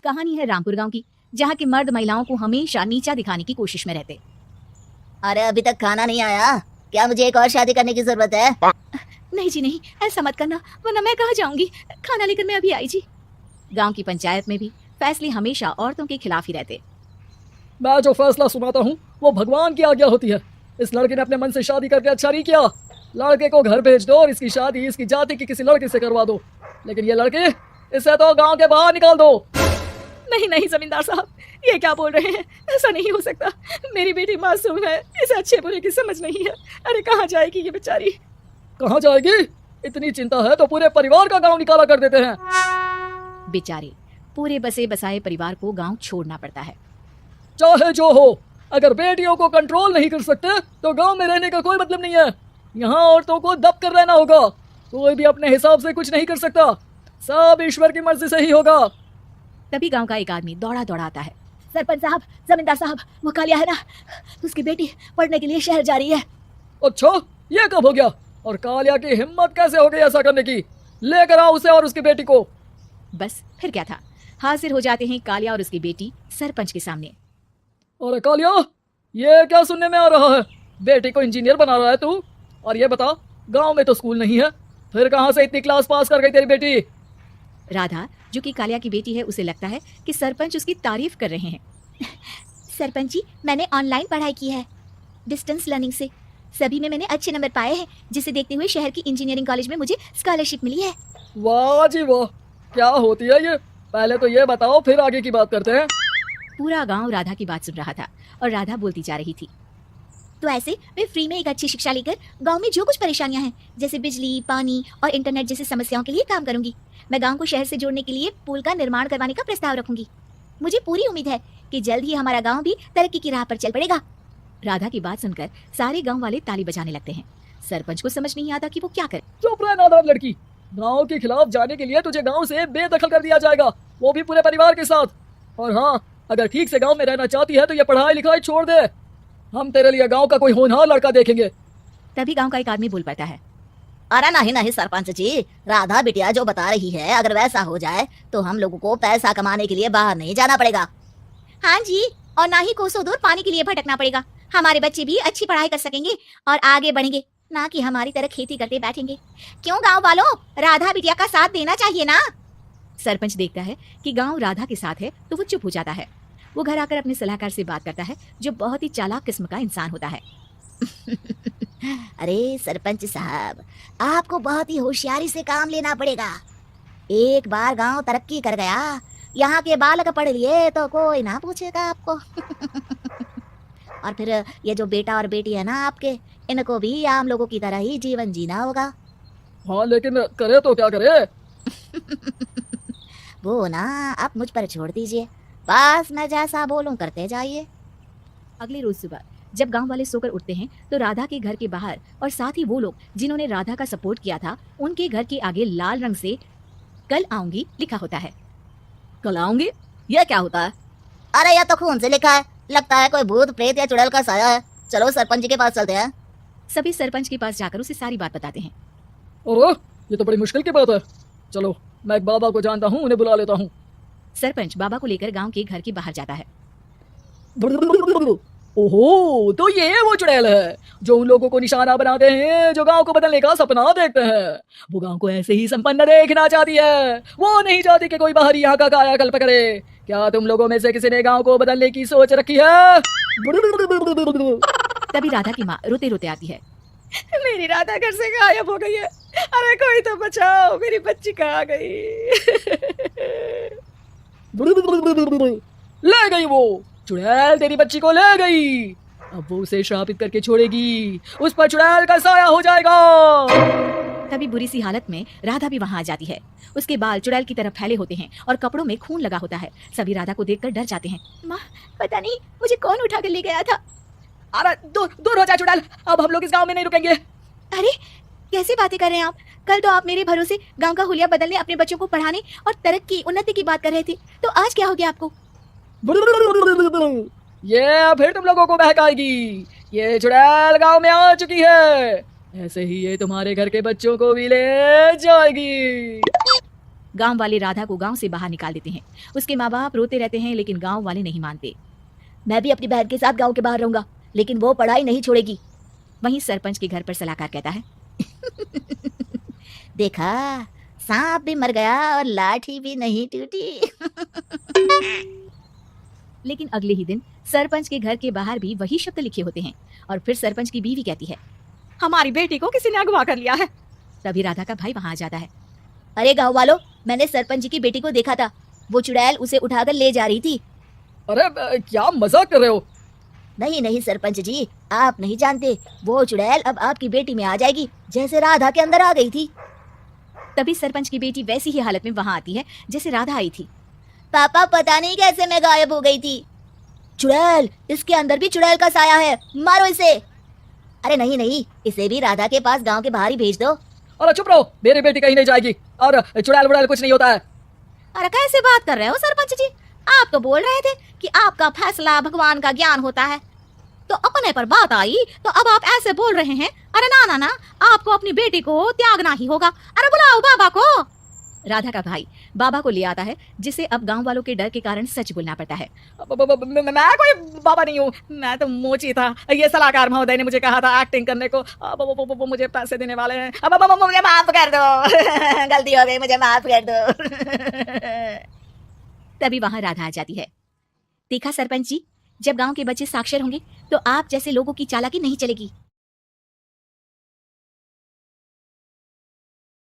कहानी है रामपुर गांव की, जहां के मर्द महिलाओं को हमेशा नीचा दिखाने की कोशिश में रहते। अरे अभी तक खाना नहीं आया क्या? मुझे एक और शादी करने की जरूरत है। नहीं जी नहीं, ऐसा मत करना, वरना मैं कहाँ जाऊंगी। खाना लेकर मैं अभी आई जी। गांव की पंचायत में भी फैसले हमेशा औरतों के खिलाफ ही रहते। मैं जो फैसला सुनाता हूँ वो भगवान की आज्ञा होती है। इस लड़के ने अपने मन से शादी करके अच्छा नहीं किया। लड़के को घर भेज दो और इसकी शादी इसकी जाति की किसी लड़के से करवा दो, लेकिन ये लड़के इसे तो गांव के बाहर निकाल दो। नहीं नहीं जमींदार साहब, ये क्या बोल रहे हैं? ऐसा नहीं हो सकता। मेरी बेटी मासूम है, इसे अच्छे बुरे की समझ नहीं है। अरे कहाँ जाएगी ये बेचारी? कहाँ जाएगी? इतनी चिंता है तो पूरे परिवार का गांव निकाला कर देते हैं। बेचारे पूरे बसे बसाए परिवार को गांव छोड़ना पड़ता है। चाहे जो हो, अगर बेटियों को कंट्रोल नहीं कर सकते तो गांव में रहने का कोई मतलब नहीं है। यहाँ औरतों को दब कर रहना होगा। कोई भी अपने हिसाब से कुछ नहीं कर सकता, सब ईश्वर की मर्जी से ही होगा। तभी गांव का एक आदमी दौड़ा दौड़ा आता है। सरपंच साहब, जमींदार साहब, वो कालिया है ना, उसकी बेटी पढ़ने के लिए शहर जा रही है। अच्छा, ये कब हो गया? और कालिया की हिम्मत कैसे हो गई ऐसा करने की? लेकर आओ उसे और उसकी बेटी को। बस फिर क्या था, हाजिर हो जाते हैं कालिया और उसकी बेटी सरपंच के सामने। अरे कालिया, ये क्या सुनने में आ रहा है? बेटी को इंजीनियर बना रहा है तू? और ये बता, गांव में तो स्कूल नहीं है, फिर कहां से इतनी क्लास पास कर गई तेरी बेटी? राधा, जो कि कालिया की बेटी है, उसे लगता है कि सरपंच उसकी तारीफ कर रहे हैं। सरपंच जी, मैंने ऑनलाइन पढ़ाई की है, डिस्टेंस लर्निंग से। सभी में मैंने अच्छे नंबर पाए हैं, जिसे देखते हुए शहर की इंजीनियरिंग कॉलेज में मुझे स्कॉलरशिप मिली है। वाह जी वाह, क्या होती है ये? पहले तो ये बताओ, फिर आगे की बात करते हैं। पूरा गांव राधा की बात सुन रहा था और राधा बोलती जा रही थी। तो ऐसे मैं फ्री में एक अच्छी शिक्षा लेकर गांव में जो कुछ परेशानियां हैं, जैसे बिजली, पानी और इंटरनेट जैसी समस्याओं के लिए काम करूंगी। मैं गांव को शहर से जोड़ने के लिए पुल का निर्माण करवाने का प्रस्ताव रखूंगी। मुझे पूरी उम्मीद है कि जल्द ही हमारा गांव भी तरक्की की राह पर चल पड़ेगा। राधा की बात सुनकर सारे गांव वाले ताली बजाने लगते हैं। सरपंच को समझ नहीं आता कि वो क्या करे। चुप रह नादान लड़की, गांव के खिलाफ जाने के लिए तुझे गांव से बेदखल कर दिया जाएगा, वो भी पूरे परिवार के साथ। और हाँ, अगर ठीक से गांव में रहना चाहती है तो ये पढ़ाई लिखाई छोड़ दे। हम तेरे लिए गांव का कोई होनहार लड़का देखेंगे। तभी गांव का एक आदमी बोल पाता है। अरे नहीं नहीं सरपंच जी, राधा बिटिया जो बता रही है, अगर वैसा हो जाए तो हम लोगों को पैसा कमाने के लिए बाहर नहीं जाना पड़ेगा। हाँ जी, और ना ही कोसों दूर पानी के लिए भटकना पड़ेगा। हमारे बच्चे भी अच्छी पढ़ाई कर सकेंगे और आगे बढ़ेंगे, ना कि हमारी तरह खेती करते बैठेंगे। क्यों गांव वालों, राधा बिटिया का साथ देना चाहिए ना। सरपंच देखता है कि गांव राधा के साथ है तो वो चुप हो जाता है। वो घर आकर अपने सलाहकार से बात करता है, जो बहुत ही चालाक किस्म का इंसान होता है। अरे सरपंच साहब, आपको बहुत ही होशियारी से काम लेना पड़ेगा। एक बार गांव तरक्की कर गया, यहाँ के बालक पढ़ लिए तो कोई ना पूछेगा आपको। और फिर ये जो बेटा और बेटी है ना आपके, इनको भी आम लोगों की तरह ही जीवन जीना होगा। हाँ, लेकिन करे तो क्या करे? वो ना आप मुझ पर छोड़ दीजिए, बस मैं जैसा बोलूं करते जाइए। अगले रोज सुबह जब गांव वाले सोकर उठते हैं तो राधा के घर के बाहर और साथ ही वो लोग जिन्होंने राधा का सपोर्ट किया था, उनके घर के आगे लाल रंग से कल आऊंगी लिखा होता है। कल आऊंगी, ये क्या होता है? अरे यह तो खून से लिखा है, लगता है कोई भूत प्रेत या चुड़ैल का साया है। चलो सरपंच जी के पास चलते हैं। सभी सरपंच के पास जाकर उसे सारी बात बताते हैं। और ये तो बड़ी मुश्किल की बात है। चलो, मैं एक बाबा को जानता हूँ, उन्हें बुला लेता हूँ। सरपंच बाबा को लेकर गांव के घर के बाहर जाता है। ओहो, तो ये वो चुड़ैल है जो उन लोगों को निशाना बनाते हैं जो गांव को बदलने का सपना देखते हैं। वो गांव को ऐसे ही संपन्न देखना चाहती है, वो नहीं चाहती कि कोई बाहर यहाँ का कायाकल्प करे। क्या तुम लोगों में से किसी ने गांव को बदलने की सोच रखी है? तभी राधा की माँ रोते रोते आती है। मेरी राधा घर से गायब हो गई है, अरे कोई तो बचाओ, मेरी बच्ची कहाँ गई? ले गई वो चुड़ैल, तेरी बच्ची को ले गई। अब वो उसे श्रापित करके छोड़ेगी, उस पर चुड़ैल का साया हो जाएगा। तभी बुरी सी हालत में राधा भी वहां आ जाती है। उसके बाल चुड़ैल की तरफ फैले होते हैं और कपड़ों में खून लगा होता है। सभी राधा को देखकर डर जाते हैं। माँ, पता नहीं मुझे कौन उठा कर ले गया था। अरे दूर दूर हो जा चुड़ैल, अब हम लोग इस गांव में नहीं रुकेंगे। अरे कैसी बातें कर रहे हैं आप? कल तो आप मेरे भरोसे गांव का हुलिया बदलने, अपने बच्चों को पढ़ाने और तरक्की उन्नति की बात कर रहे थे, तो आज क्या हो गया आपको? ये फिर तुम लोगों को बहकाएगी। ये चुड़ैल गांव में आ चुकी है, ऐसे ही ये तुम्हारे घर के बच्चों को भी ले जाएगी। गांव वाले राधा को गांव से बाहर निकाल देते हैं। उसके माँ बाप रोते रहते हैं, लेकिन गांव वाले नहीं मानते। मैं भी अपनी बहन के साथ गांव के बाहर रहूंगा, लेकिन वो पढ़ाई नहीं छोड़ेगी। वहीं सरपंच के घर पर सलाहकार कहता है, देखा, सांप भी मर गया और लाठी भी नहीं टूटी। लेकिन अगले ही दिन सरपंच के घर के बाहर भी वही शब्द लिखे होते हैं। और फिर सरपंच की बीवी कहती है, हमारी बेटी को किसी ने अगवा कर लिया है। तभी राधा का भाई वहां आ जाता है। अरे गांव वालों, मैंने सरपंच जी की बेटी को देखा था, वो चुड़ैल उसे उठाकर ले जा रही थी। अरे क्या मजाक कर रहे हो? नहीं नहीं सरपंच जी, आप नहीं जानते, वो चुड़ैल अब आपकी बेटी में आ जाएगी, जैसे राधा के अंदर आ गई थी। तभी सरपंच की बेटी वैसी ही हालत में वहां आती है जैसे राधा आई थी। पापा पता नहीं कैसे मैं गायब हो गई थी। चुड़ैल, इसके अंदर भी चुड़ैल का साया है, मारो इसे। अरे नहीं नहीं, इसे भी राधा के पास गांव के बाहर ही भेज दो। अरे चुप रहो, मेरी बेटी कहीं नहीं जाएगी और चुड़ैल वुड़ैल कुछ नहीं होता है। अरे कैसे बात कर रहे हो सरपंच जी? आप तो बोल रहे थे कि आपका फैसला भगवान का ज्ञान होता है, तो अपने पर बात आई तो अब आप ऐसे बोल रहे हैं। अरे ना ना ना, आपको अपनी बेटी को त्यागना ही होगा। अरे बुलाओ बाबा को। राधा का भाई बाबा को ले आता है, जिसे अब गांव वालों के डर के कारण सच बोलना पड़ता है। मैं कोई बाबा नहीं हूँ, मैं तो मोची था। ये सलाहकार महोदय ने मुझे कहा था एक्टिंग करने को। वो मुझे पैसे देने वाले हैं। मुझे माफ कर दो। गलती हो गई, मुझे माफ कर दो। तभी वहां राधा आ जाती है। देखा सरपंच जी, जब गांव के बच्चे साक्षर होंगे तो आप जैसे लोगों की चालाकी नहीं चलेगी।